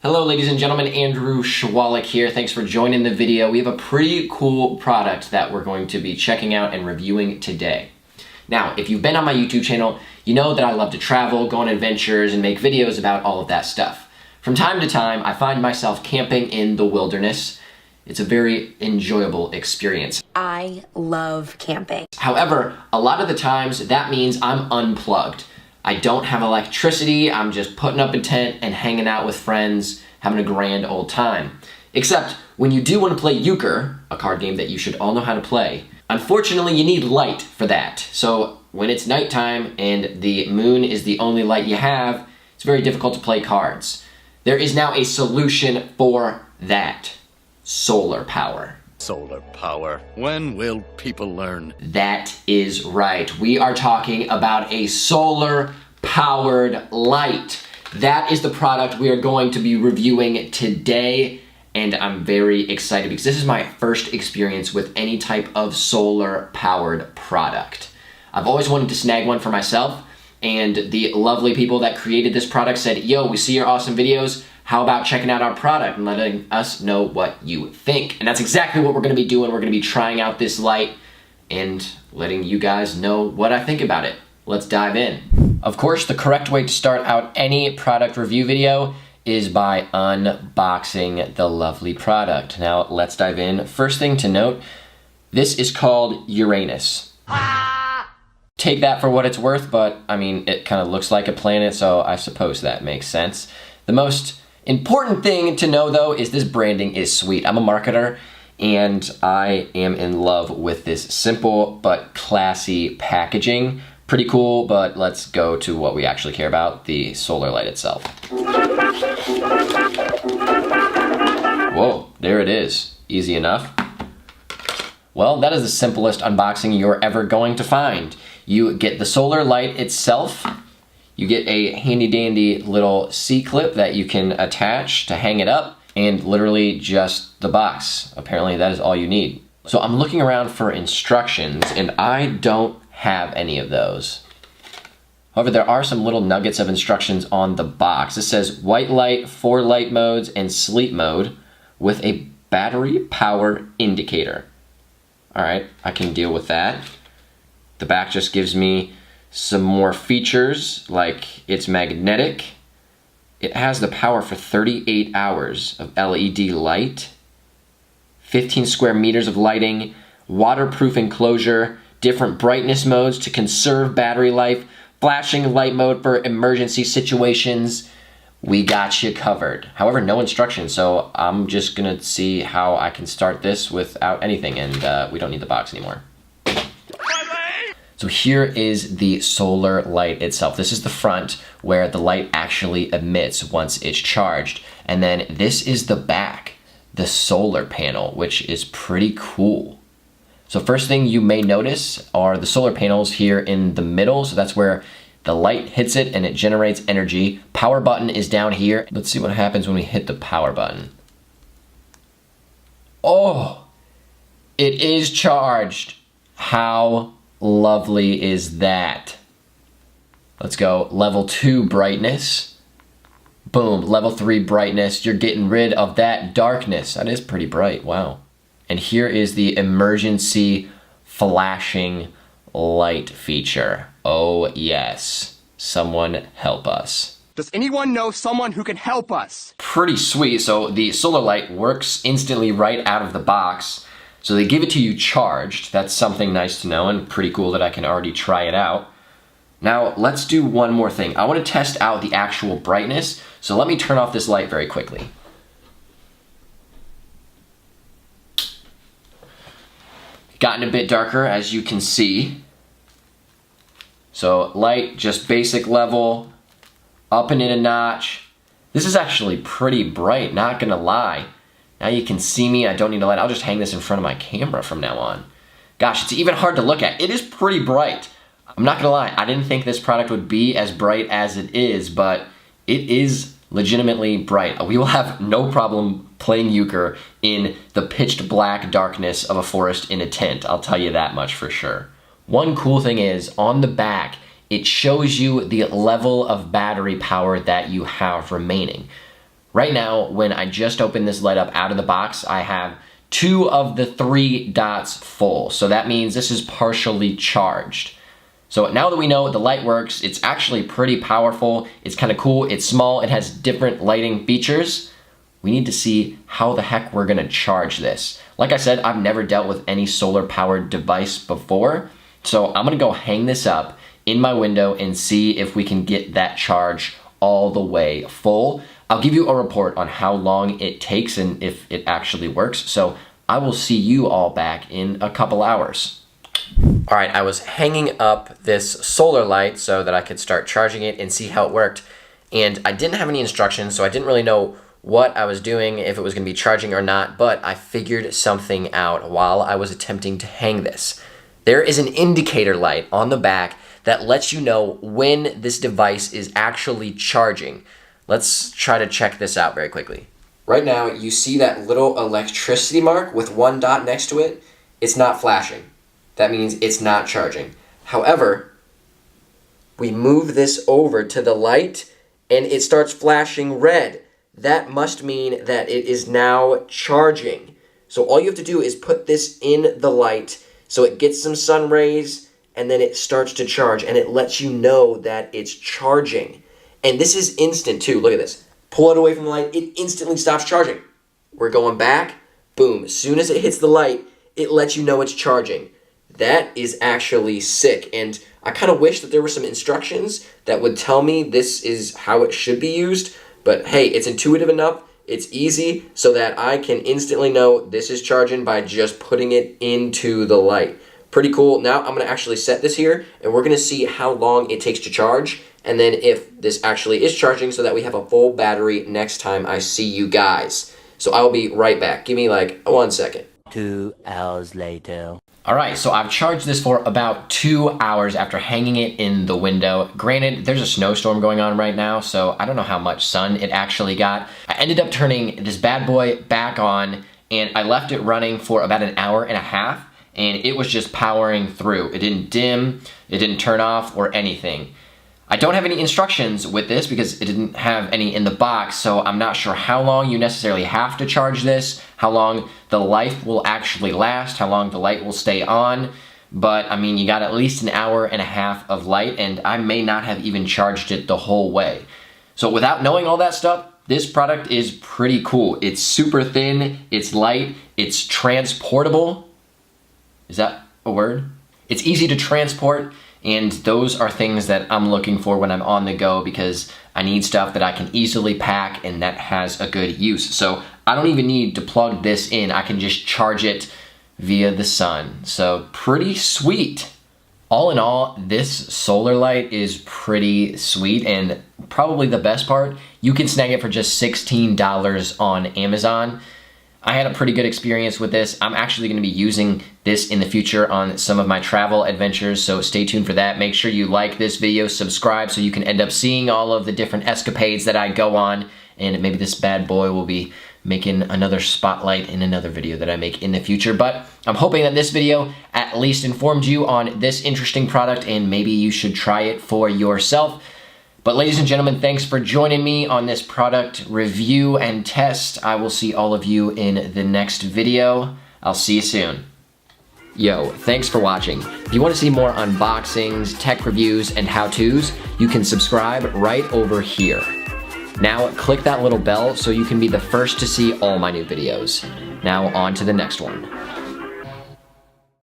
Hello ladies and gentlemen, Andrew Schwalik here. Thanks for joining the video. We have a pretty cool product that we're going to be checking out and reviewing today. Now, if you've been on my YouTube channel, you know that I love to travel, go on adventures, and make videos about all of that stuff. From time to time, I find myself camping in the wilderness. It's a very enjoyable experience. I love camping. However, a lot of the times that means I'm unplugged. I don't have electricity, I'm just putting up a tent and hanging out with friends, having a grand old time. Except when you do want to play euchre, a card game that you should all know how to play, unfortunately you need light for that. So when it's nighttime and the moon is the only light you have, it's very difficult to play cards. There is now a solution for that. Solar power. Solar power. When will people learn? That is right. We are talking about a solar-powered light. That is the product we are going to be reviewing today, and I'm very excited because this is my first experience with any type of solar-powered product. I've always wanted to snag one for myself, and the lovely people that created this product said, yo, we see your awesome videos. How about checking out our product and letting us know what you think? And that's exactly what we're gonna be doing. We're gonna be trying out this light and letting you guys know what I think about it. Let's dive in. Of course, the correct way to start out any product review video is by unboxing the lovely product. Now, let's dive in. First thing to note, this is called Uranus. Take that for what it's worth, but I mean, it kind of looks like a planet, so I suppose that makes sense. The most important thing to know though is this branding is sweet. I'm a marketer and I am in love with this simple but classy packaging. Pretty cool, but let's go to what we actually care about, the solar light itself. Whoa, there it is. Easy enough. Well, that is the simplest unboxing you're ever going to find. You get the solar light itself. You get a handy dandy little C-clip that you can attach to hang it up, and literally just the box. Apparently that is all you need. So I'm looking around for instructions and I don't have any of those. However, there are some little nuggets of instructions on the box. It says white light, 4 light modes, and sleep mode with a battery power indicator. All right, I can deal with that. The back just gives me some more features, like it's magnetic. It has the power for 38 hours of LED light, 15 square meters of lighting, waterproof enclosure, different brightness modes to conserve battery life, flashing light mode for emergency situations. We got you covered. However, no instructions, so I'm just gonna see how I can start this without anything, and we don't need the box anymore. So here is the solar light itself. This is the front where the light actually emits once it's charged. And then this is the back, the solar panel, which is pretty cool. So first thing you may notice are the solar panels here in the middle. So that's where the light hits it and it generates energy. Power button is down here. Let's see what happens when we hit the power button. Oh, it is charged. How lovely is that? Let's go level 2 brightness. Boom, level 3 brightness. You're getting rid of that darkness. That is pretty bright, wow. And here is the emergency flashing light feature. Oh yes, someone help us. Does anyone know someone who can help us? Pretty sweet. So the solar light works instantly right out of the box. So they give it to you charged. That's something nice to know and pretty cool that I can already try it out. Now let's do one more thing. I want to test out the actual brightness. So let me turn off this light very quickly. Gotten a bit darker as you can see. So light, just basic level, up and in a notch. This is actually pretty bright, not gonna lie. Now you can see me, I don't need a light. I'll just hang this in front of my camera from now on. Gosh, it's even hard to look at. It is pretty bright. I'm not gonna lie, I didn't think this product would be as bright as it is, but it is legitimately bright. We will have no problem playing euchre in the pitched black darkness of a forest in a tent. I'll tell you that much for sure. One cool thing is, on the back, it shows you the level of battery power that you have remaining. Right now, when I just opened this light up out of the box, I have 2 of the 3 dots full. So that means this is partially charged. So now that we know the light works, it's actually pretty powerful. It's kind of cool. It's small. It has different lighting features. We need to see how the heck we're gonna charge this. Like I said, I've never dealt with any solar powered device before. So I'm gonna go hang this up in my window and see if we can get that charge all the way full. I'll give you a report on how long it takes and if it actually works. So I will see you all back in a couple hours. All right, I was hanging up this solar light so that I could start charging it and see how it worked. And I didn't have any instructions, so I didn't really know what I was doing, if it was gonna be charging or not, but I figured something out while I was attempting to hang this. There is an indicator light on the back that lets you know when this device is actually charging. Let's try to check this out very quickly. Right now, you see that little electricity mark with 1 dot next to it? It's not flashing. That means it's not charging. However, we move this over to the light and it starts flashing red. That must mean that it is now charging. So all you have to do is put this in the light so it gets some sun rays and then it starts to charge and it lets you know that it's charging. And this is instant too. Look at this. Pull it away from the light, it instantly stops charging. We're going back, boom. As soon as it hits the light, it lets you know it's charging. That is actually sick. And I kind of wish that there were some instructions that would tell me this is how it should be used. But hey, it's intuitive enough, it's easy, so that I can instantly know this is charging by just putting it into the light. Pretty cool. Now I'm gonna actually set this here and we're gonna see how long it takes to charge and then if this actually is charging so that we have a full battery next time I see you guys. So I'll be right back. Give me like 1 second. 2 hours later. All right, so I've charged this for about 2 hours after hanging it in the window. Granted, there's a snowstorm going on right now, so I don't know how much sun it actually got. I ended up turning this bad boy back on and I left it running for about 1.5 hours and it was just powering through. It didn't dim, it didn't turn off or anything. I don't have any instructions with this because it didn't have any in the box, so I'm not sure how long you necessarily have to charge this, how long the life will actually last, how long the light will stay on, but I mean, you got at least 1.5 hours of light, and I may not have even charged it the whole way. So without knowing all that stuff, this product is pretty cool. It's super thin, it's light, it's transportable. Is that a word? It's easy to transport. And those are things that I'm looking for when I'm on the go because I need stuff that I can easily pack and that has a good use. So I don't even need to plug this in. I can just charge it via the sun. So pretty sweet. All in all, this solar light is pretty sweet and probably the best part, you can snag it for just $16 on Amazon. I had a pretty good experience with this. I'm actually gonna be using this in the future on some of my travel adventures, so stay tuned for that. Make sure you like this video, subscribe so you can end up seeing all of the different escapades that I go on, and maybe this bad boy will be making another spotlight in another video that I make in the future. But I'm hoping that this video at least informed you on this interesting product and maybe you should try it for yourself. But ladies and gentlemen, thanks for joining me on this product review and test. I will see all of you in the next video. I'll see you soon. Yo, thanks for watching. If you want to see more unboxings, tech reviews, and how-tos, you can subscribe right over here. Now click that little bell so you can be the first to see all my new videos. Now on to the next one.